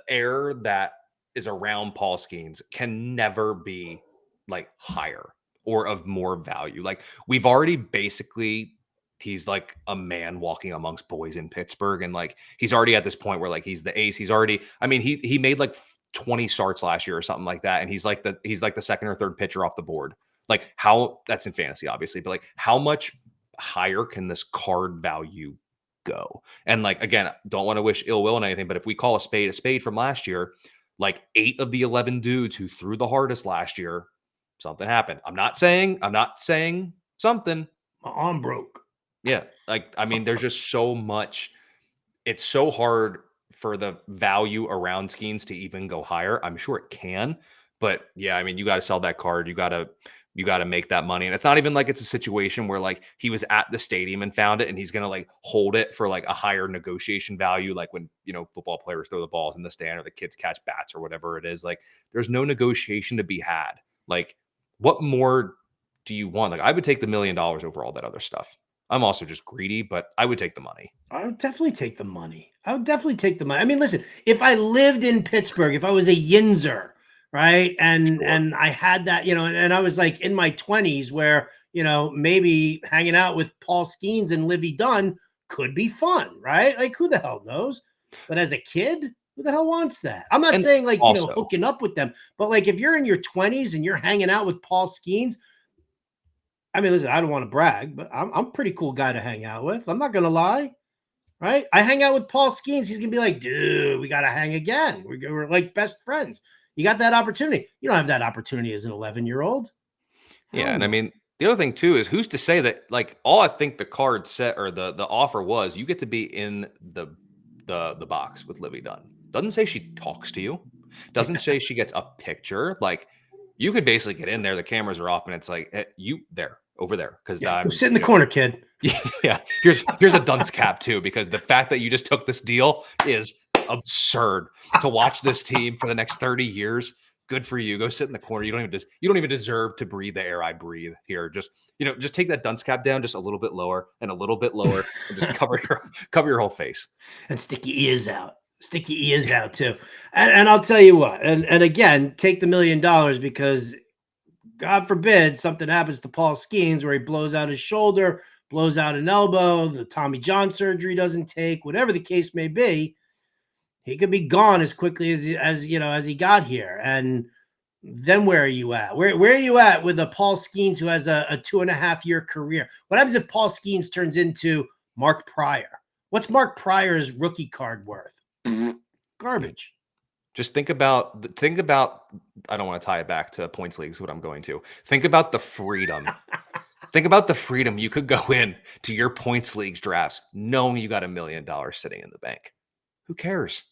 air that is around Paul Skenes can never be like higher or of more value. Like we've already basically, he's like a man walking amongst boys in Pittsburgh, and like he's already at this point where like he's the ace. He's already, I mean, he made like 20 starts last year or something like that, and he's like the second or third pitcher off the board. Like how, that's in fantasy obviously, but like how much higher can this card value go? And like, again, don't want to wish ill will on anything, but if we call a spade from last year, like 8 of the 11 dudes who threw the hardest last year, something happened. I'm not saying something. My arm broke. Yeah. Like, I mean, there's just so much. It's so hard for the value around Skenes to even go higher. I'm sure it can, but yeah, I mean, you got to sell that card. You got to make that money. And it's not even like it's a situation where like he was at the stadium and found it and he's going to like hold it for like a higher negotiation value. Like when, you know, football players throw the balls in the stand or the kids catch bats or whatever it is, like there's no negotiation to be had. Like what more do you want? Like I would take the $1 million over all that other stuff. I'm also just greedy, but I would take the money. I would definitely take the money. I mean, listen, if I lived in Pittsburgh, if I was a Yinzer, right? And I had that, you know, and I was like in my 20s where, you know, maybe hanging out with Paul Skenes and Livy Dunn could be fun, right? Like who the hell knows? But as a kid, who the hell wants that? I'm not saying like, also, you know, hooking up with them, but like if you're in your 20s and you're hanging out with Paul Skenes, I mean, listen, I don't want to brag, but I'm a pretty cool guy to hang out with. I'm not going to lie. Right? I hang out with Paul Skenes. He's going to be like, dude, we got to hang again. We're like best friends. You got that opportunity. You don't have that opportunity as an 11-year-old. Yeah. And I mean, the other thing too is who's to say that like all I think the card set or the offer was you get to be in the box with Livy Dunn. Doesn't say she talks to you. Doesn't say she gets a picture. Like you could basically get in there. The cameras are off and it's like, hey, you there over there. Cause sit in the corner, kid. Yeah. Here's a dunce cap too, because the fact that you just took this deal is absurd. To watch this team for the next 30 years. Good for you. Go sit in the corner. You don't even deserve to breathe the air I breathe here. Just, you know, just take that dunce cap down just a little bit lower and a little bit lower and just cover your whole face. And stick your ears out. Stick your ears out too. And I'll tell you what, and again, take the $1 million because God forbid something happens to Paul Skenes where he blows out his shoulder, blows out an elbow, the Tommy John surgery doesn't take, whatever the case may be, he could be gone as quickly as he got here. And then where are you at? Where are you at with a Paul Skenes who has a 2.5 year career? What happens if Paul Skenes turns into Mark Pryor? What's Mark Pryor's rookie card worth? Garbage. Just think about I don't want to tie it back to points leagues, what I'm going to. Think about the freedom. Think about the freedom you could go in to your points leagues drafts knowing you got $1 million sitting in the bank. Who cares?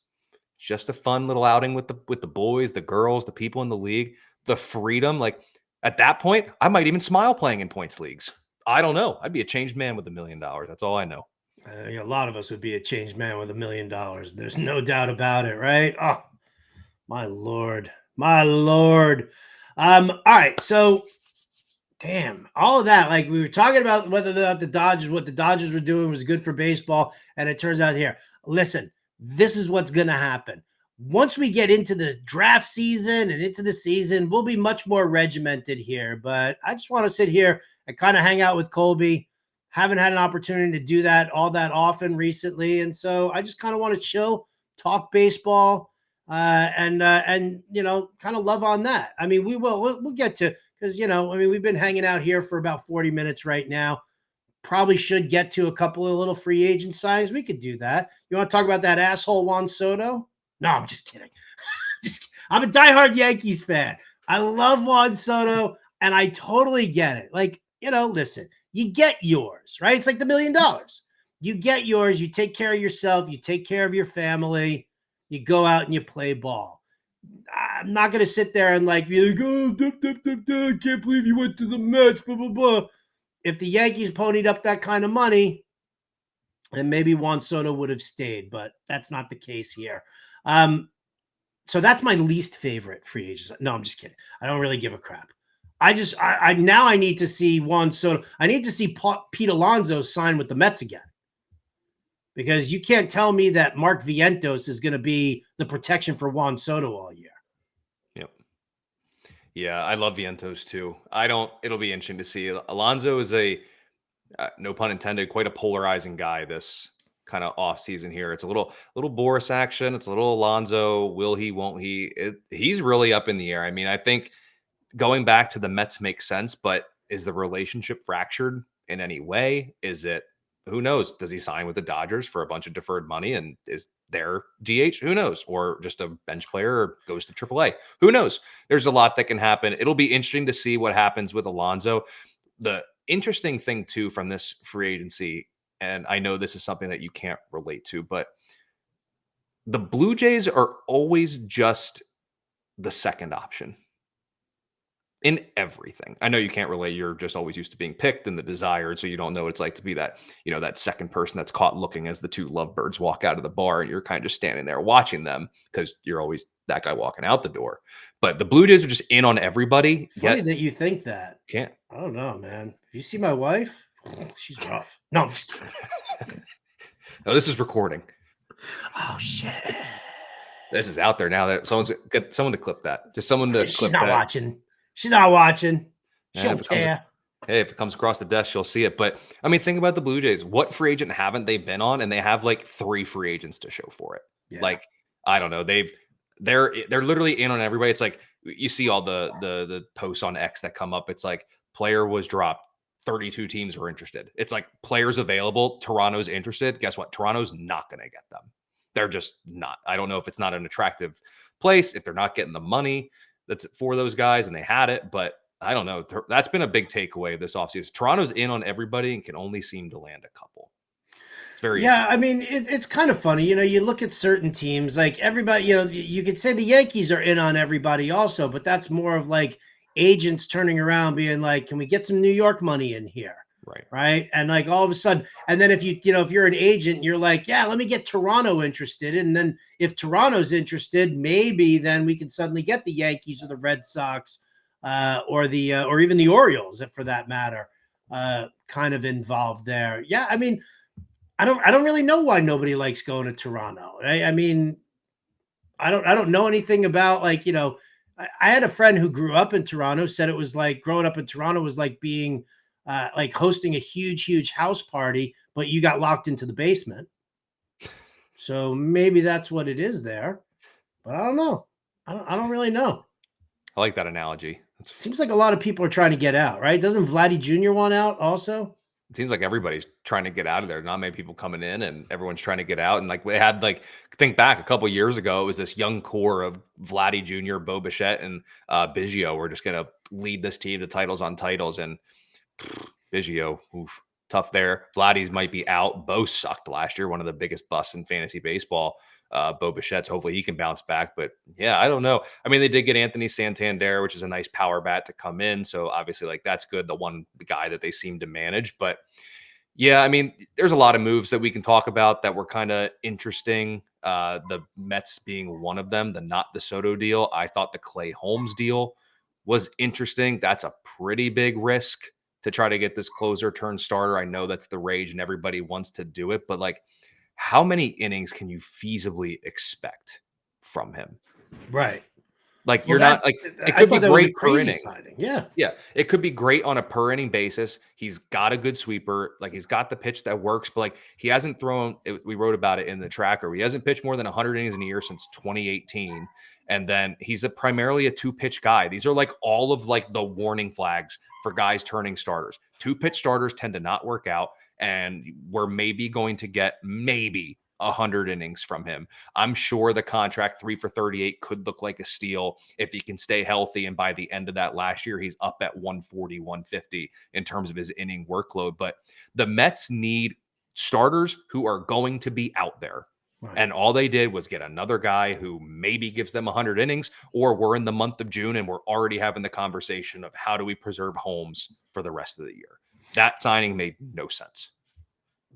It's just a fun little outing with the boys, the girls, the people in the league. The freedom, like at that point, I might even smile playing in points leagues. I don't know. I'd be a changed man with $1 million. That's all I know. A lot of us would be a changed man with $1 million. There's no doubt about it, right? Oh, my Lord. My Lord. All right. So, damn, all of that. Like we were talking about whether the Dodgers, what the Dodgers were doing was good for baseball. And it turns out here, listen, this is what's going to happen. Once we get into the draft season and into the season, we'll be much more regimented here. But I just want to sit here and kind of hang out with Colby. Haven't had an opportunity to do that all that often recently. And so I just kind of want to chill, talk baseball, and kind of love on that. I mean, we'll get to, because we've been hanging out here for about 40 minutes right now. Probably should get to a couple of little free agent signings. We could do that. You want to talk about that asshole Juan Soto? No, I'm just kidding. I'm a diehard Yankees fan. I love Juan Soto, and I totally get it. Like, listen, you get yours, right? It's like the $1 million. You get yours. You take care of yourself. You take care of your family. You go out and you play ball. I'm not going to sit there and be like, oh, I can't believe you went to the Mets, blah, blah, blah. If the Yankees ponied up that kind of money, then maybe Juan Soto would have stayed, but that's not the case here. So that's my least favorite free agent. No, I'm just kidding. I don't really give a crap. I need to see Juan Soto. I need to see Pete Alonso sign with the Mets again. Because you can't tell me that Mark Vientos is going to be the protection for Juan Soto all year. Yep. Yeah, I love Vientos too. It'll be interesting to see. Alonso is no pun intended, quite a polarizing guy this kind of off season here. It's a little Boris action. It's a little Alonso. Will he, won't he? He's really up in the air. I mean, I think going back to the Mets makes sense, but is the relationship fractured in any way? Who knows? Does he sign with the Dodgers for a bunch of deferred money and is their DH? Who knows? Or just a bench player or goes to AAA? Who knows? There's a lot that can happen. It'll be interesting to see what happens with Alonso. The interesting thing too from this free agency, and I know this is something that you can't relate to, but the Blue Jays are always just the second option in everything. I know you can't relate. You're just always used to being picked and the desired. So you don't know what it's like to be that, that second person that's caught looking as the two lovebirds walk out of the bar and you're kind of just standing there watching them because you're always that guy walking out the door. But the Blue Jays are just in on everybody. Funny that you think that. Can't. I don't know, man. You see my wife? She's rough. No, I'm just kidding. No, this is recording. Oh, shit. This is out there now. That get someone to clip that. Just someone to. She's not watching. She's not watching. She don't care. Hey, if it comes across the desk, she'll see it. But I mean, think about the Blue Jays. What free agent haven't they been on? And they have like 3 free agents to show for it. Yeah. Like, I don't know. They're literally in on everybody. It's like you see all the posts on X that come up. It's like player was dropped. 32 teams were interested. It's like players available. Toronto's interested. Guess what? Toronto's not going to get them. They're just not. I don't know if it's not an attractive place, if they're not getting the money that's for those guys and they had it, but I don't know. That's been a big takeaway this offseason. Toronto's in on everybody and can only seem to land a couple. It's very I mean, it's kind of funny. You look at certain teams, like everybody, you could say the Yankees are in on everybody also, but that's more of like agents turning around being like, can we get some New York money in here? Right. And like all of a sudden, and then if you're an agent, you're like, yeah, let me get Toronto interested. And then if Toronto's interested, maybe then we can suddenly get the Yankees or the Red Sox or even the Orioles, for that matter, kind of involved there. Yeah. I mean, I don't really know why nobody likes going to Toronto. Right? I mean, I don't know anything about I had a friend who grew up in Toronto, said it was like growing up in Toronto was like being like hosting a huge house party, but you got locked into the basement. So maybe that's what it is there, but I don't know. I don't really know. I like that analogy. Seems like a lot of people are trying to get out, right? Doesn't Vladdy Jr. want out also? It seems like everybody's trying to get out of there. Not many people coming in, and everyone's trying to get out. And like we had, like, think back a couple years ago, it was this young core of Vladdy Jr., Bo Bichette, and Biggio were just going to lead this team to titles on titles. And Biggio, oof, tough there. Vladdy's might be out. Bo sucked last year, one of the biggest busts in fantasy baseball. Bo Bichette's, hopefully he can bounce back. But yeah, I don't know. I mean, they did get Anthony Santander, which is a nice power bat to come in. So obviously, like, that's good. The one guy that they seem to manage. But yeah, I mean, there's a lot of moves that we can talk about that were kind of interesting. The Mets being one of them, the not the Soto deal. I thought the Clay Holmes deal was interesting. That's a pretty big risk to try to get this closer turn starter. I know that's the rage and everybody wants to do it, but like, how many innings can you feasibly expect from him? Right. Like, Well, you're not like, it I could be thought that was a great per crazy inning. signing. Yeah. Yeah, it could be great on a per inning basis. He's got a good sweeper. Like, he's got the pitch that works, but like, he hasn't thrown we wrote about it in the tracker. He hasn't pitched more than 100 innings in a year since 2018. And then he's primarily a two-pitch guy. These are like all of like the warning flags for guys turning starters. Two-pitch starters tend to not work out, and we're maybe going to get maybe 100 innings from him. I'm sure the contract 3 for 38 could look like a steal if he can stay healthy. And by the end of that last year, he's up at 140, 150 in terms of his inning workload. But the Mets need starters who are going to be out there. Right. And all they did was get another guy who maybe gives them 100 innings, or we're in the month of June and we're already having the conversation of how do we preserve Holmes for the rest of the year. That signing made no sense.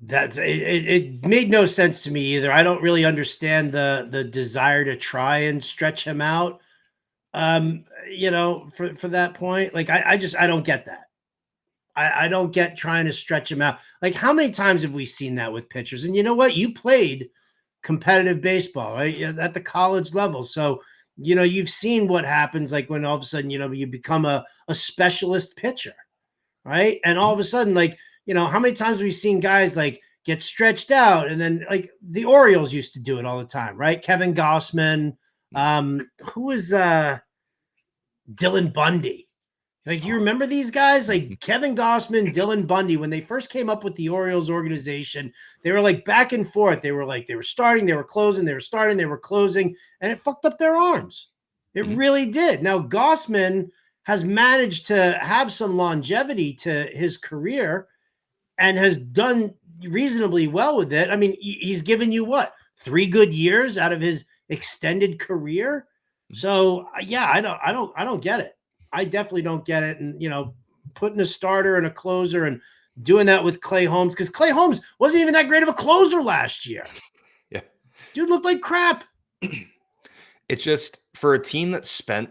It made no sense to me either. I don't really understand the desire to try and stretch him out. For that point, like I don't get that. I don't get trying to stretch him out. Like, how many times have we seen that with pitchers? And you know what? You played competitive baseball, right? At the college level. So, you've seen what happens, like when all of a sudden, you become a specialist pitcher, right? And all of a sudden, like, how many times have we seen guys like get stretched out, and then like the Orioles used to do it all the time, right? Kevin Gossman, who was Dylan Bundy. Like, you remember these guys like Kevin Gossman, Dylan Bundy, when they first came up with the Orioles organization, they were like back and forth. They were starting, they were closing, they were starting, they were closing, and it fucked up their arms. It really did. Now, Gossman has managed to have some longevity to his career and has done reasonably well with it. I mean, he's given you what, 3 good years out of his extended career. So yeah, I don't get it. I definitely don't get it. And, putting a starter and a closer and doing that with Clay Holmes, because Clay Holmes wasn't even that great of a closer last year. Yeah. Dude looked like crap. It's just, for a team that spent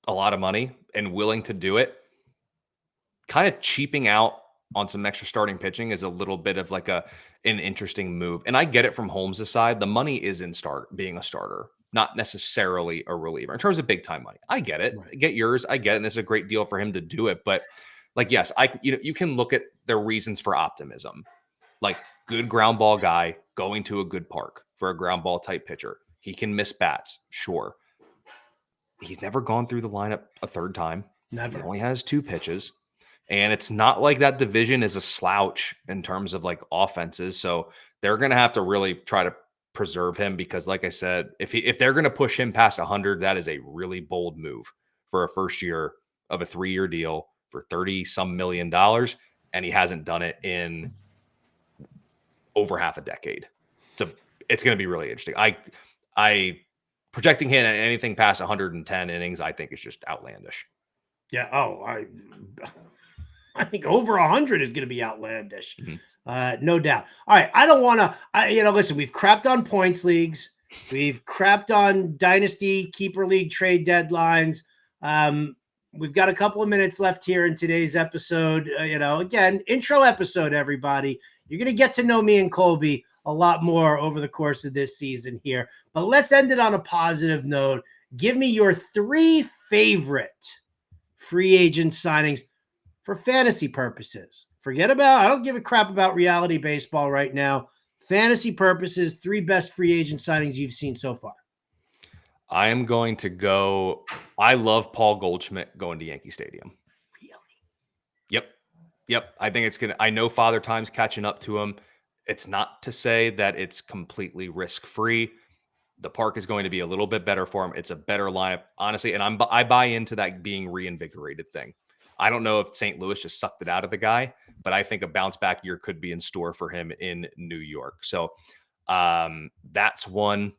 a lot of money and willing to do it, kind of cheaping out on some extra starting pitching is a little bit of like an interesting move. And I get it from Holmes' side. The money is in being a starter, not necessarily a reliever in terms of big time money. I get it. Right. I get yours. I get it. And it's a great deal for him to do it. But like, yes, you can look at the reasons for optimism, like good ground ball guy going to a good park for a ground ball type pitcher. He can miss bats. Sure. He's never gone through the lineup a third time. Never. He only has 2 pitches. And it's not like that division is a slouch in terms of like offenses. So they're going to have to really try to preserve him, because like I said, if they're going to push him past 100, that is a really bold move for a first year of a 3-year deal for 30 some $million. And he hasn't done it in over half a decade. So it's going to be really interesting. I projecting him at anything past 110 innings, I think is just outlandish. Yeah. Oh, I think over 100 is going to be outlandish. No doubt. All right. I don't want to, listen, we've crapped on points leagues. We've crapped on dynasty, keeper league trade deadlines. We've got a couple of minutes left here in today's episode. Again, intro episode, everybody. You're going to get to know me and Colby a lot more over the course of this season here. But let's end it on a positive note. Give me your 3 favorite free agent signings for fantasy purposes. I don't give a crap about reality baseball right now. Fantasy purposes, 3 best free agent signings you've seen so far. I am going to go. I love Paul Goldschmidt going to Yankee Stadium. Really? Yep. Yep. I think it's going to, I know Father Time's catching up to him. It's not to say that it's completely risk free. The park is going to be a little bit better for him. It's a better lineup, honestly. And I buy into that being reinvigorated thing. I don't know if St. Louis just sucked it out of the guy, but I think a bounce back year could be in store for him in New York. So that's one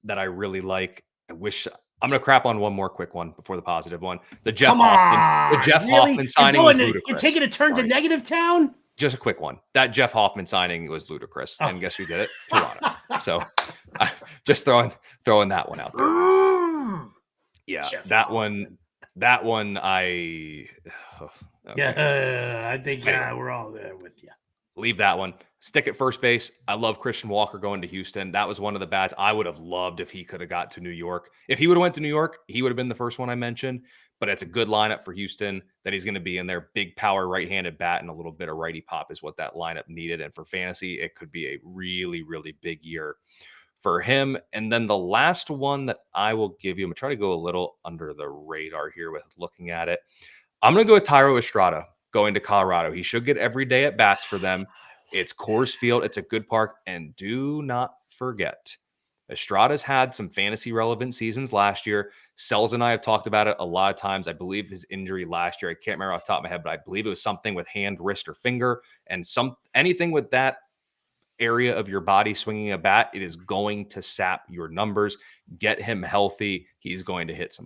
that I really like. I wish I'm going to crap on one more quick one before the positive one. The Come on. Jeff Really? Hoffman signing was ludicrous. You're taking a turn to negative town? Just a quick one. That Jeff Hoffman signing was ludicrous. And guess who did it? Toronto. So just throwing that one out there. Yeah, Jeff that Hoffman. one, okay. I think we're all there with you. Leave that one. Stick at first base. I love Christian Walker going to Houston. That was one of the bats I would have loved if he could have got to New York. If he would have went to New York, he would have been the first one I mentioned. But it's a good lineup for Houston that he's going to be in there. Big power right-handed bat and a little bit of righty pop is what that lineup needed. And for fantasy, it could be a really, really big year for him. And then the last one that I will give you, I'm going to try to go a little under the radar here with looking at it. I'm going to go with Thairo Estrada going to Colorado. He should get every day at bats for them. It's Coors Field. It's a good park. And do not forget, Estrada's had some fantasy relevant seasons last year. Sells and I have talked about it a lot of times. I believe his injury last year, I can't remember off the top of my head, but I believe it was something with hand, wrist, or finger. And anything with that area of your body swinging a bat, it is going to sap your numbers. Get him healthy. He's going to hit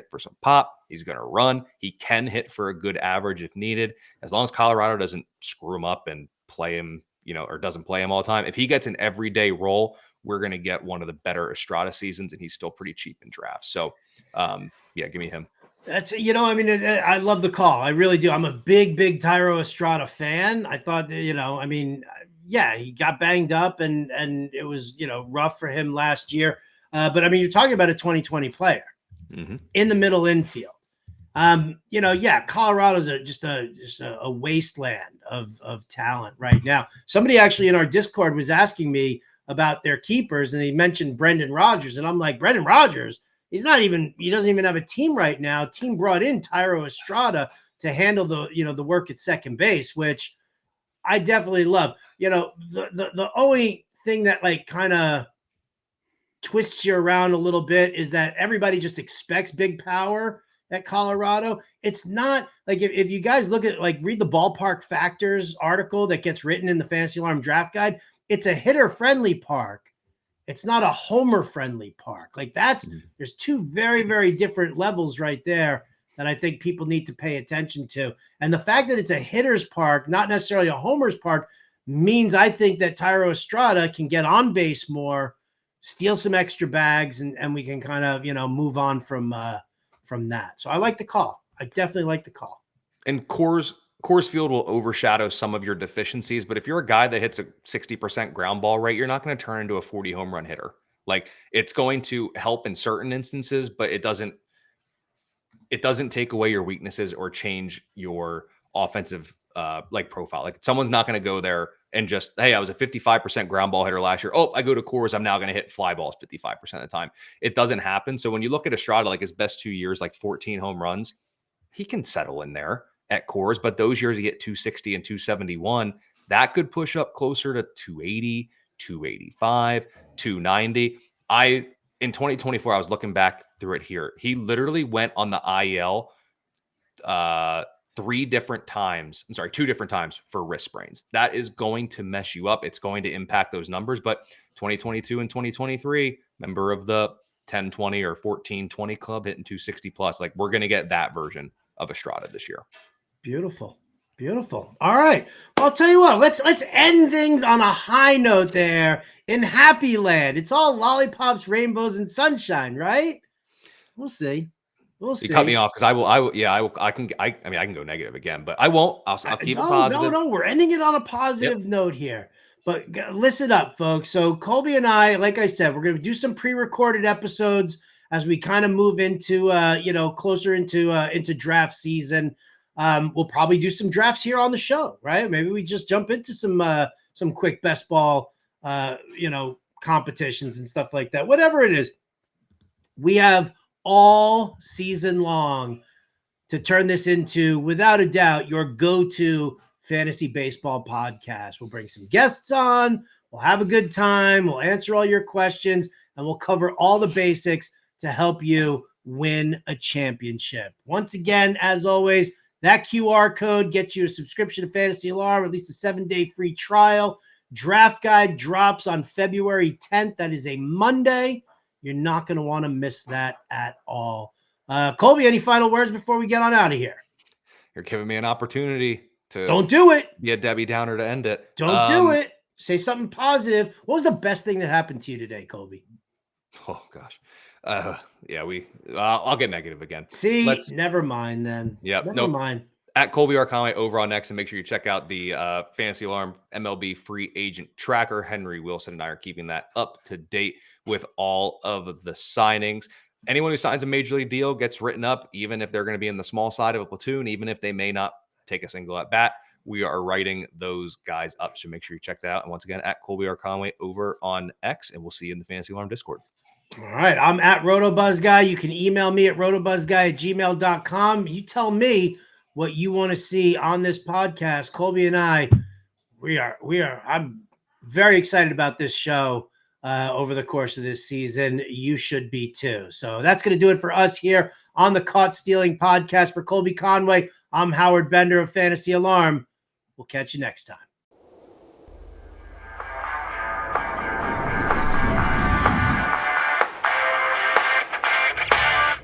for some pop. He's going to run. He can hit for a good average if needed, as long as Colorado doesn't screw him up and play him, or doesn't play him all the time. If he gets an everyday role, we're going to get one of the better Estrada seasons, and he's still pretty cheap in drafts. So give me him. That's, I love the call. I really do. I'm a big Thairo Estrada fan. I thought, he got banged up and it was, rough for him last year. But you're talking about a 2020 player in the middle infield. Colorado's just a wasteland of talent right now. Somebody actually in our Discord was asking me about their keepers, and he mentioned Brendan Rodgers, and I'm like, Brendan Rodgers, he doesn't even have a team right now. Team brought in Thairo Estrada to handle the work at second base, which I definitely love. The only thing that kind of twists you around a little bit is that everybody just expects big power at Colorado. It's not like if you guys look at read the Ballpark Factors article that gets written in the Fantasy Alarm Draft Guide, it's a hitter friendly park. It's not a homer friendly park. There's two very, very different levels right there that I think people need to pay attention to. And the fact that it's a hitter's park, not necessarily a homer's park, means I think that Thairo Estrada can get on base more, steal some extra bags, and we can kind of, move on from that. So I like the call. I definitely like the call. And Coors Field will overshadow some of your deficiencies, but if you're a guy that hits a 60% ground ball rate, you're not going to turn into a 40 home run hitter. It's going to help in certain instances, but it doesn't take away your weaknesses or change your offensive profile. Someone's not going to go there and just, hey, I was a 55% ground ball hitter last year. Oh, I go to Coors, I'm now going to hit fly balls 55% of the time. It doesn't happen. So when you look at Estrada, his best 2 years, 14 home runs, he can settle in there at Coors, but those years he hit 260 and 271, that could push up closer to 280, 285, 290. In 2024, I was looking back through it here. He literally went on the IL 2 different times for wrist sprains. That is going to mess you up. It's going to impact those numbers. But 2022 and 2023, member of the 10-20 or 14-20 club, hitting 260 plus. We're going to get that version of Estrada this year. Beautiful. All right. Well, I'll tell you what, let's end things on a high note there in Happy Land. It's all lollipops, rainbows, and sunshine, right? We'll see. You cut me off because I can go negative again, but I won't. I'll keep it positive. No. We're ending it on a positive note here. But listen up, folks. So Colby and I, like I said, we're going to do some pre-recorded episodes as we kind of move into, closer into draft season. We'll probably do some drafts here on the show, right? Maybe we just jump into some quick best ball, competitions and stuff like that. Whatever it is, We have all season long to turn this into, without a doubt, your go-to fantasy baseball podcast. We'll bring some guests on. We'll have a good time. We'll answer all your questions, and we'll cover all the basics to help you win a championship. Once again, as always, that QR code gets you a subscription to Fantasy Alarm, at least a 7-day free trial. Draft guide drops on February 10th. That is a Monday. You're not going to want to miss that at all. Colby, any final words before we get on out of here? You're giving me an opportunity to Don't do it. be a Debbie Downer to end it. Don't do it. Say something positive. What was the best thing that happened to you today, Colby? Oh gosh. Yeah, I'll get negative again. See, never mind then. Yep. Never mind. At Colby Conway over on X, and make sure you check out the Fantasy Alarm MLB free agent tracker. Henry Wilson and I are keeping that up to date with all of the signings. Anyone who signs a major league deal gets written up, even if they're going to be in the small side of a platoon, even if they may not take a single at bat. We are writing those guys up. So make sure you check that out. And once again, at Colby Conway over on X, and we'll see you in the Fantasy Alarm Discord. All right. I'm at RotoBuzzGuy. You can email me at rotobuzzguy@gmail.com. You tell me what you want to see on this podcast. Colby and I, I'm very excited about this show over the course of this season. You should be too. So that's going to do it for us here on the Caught Stealing podcast. For Colby Conway, I'm Howard Bender of Fantasy Alarm. We'll catch you next time.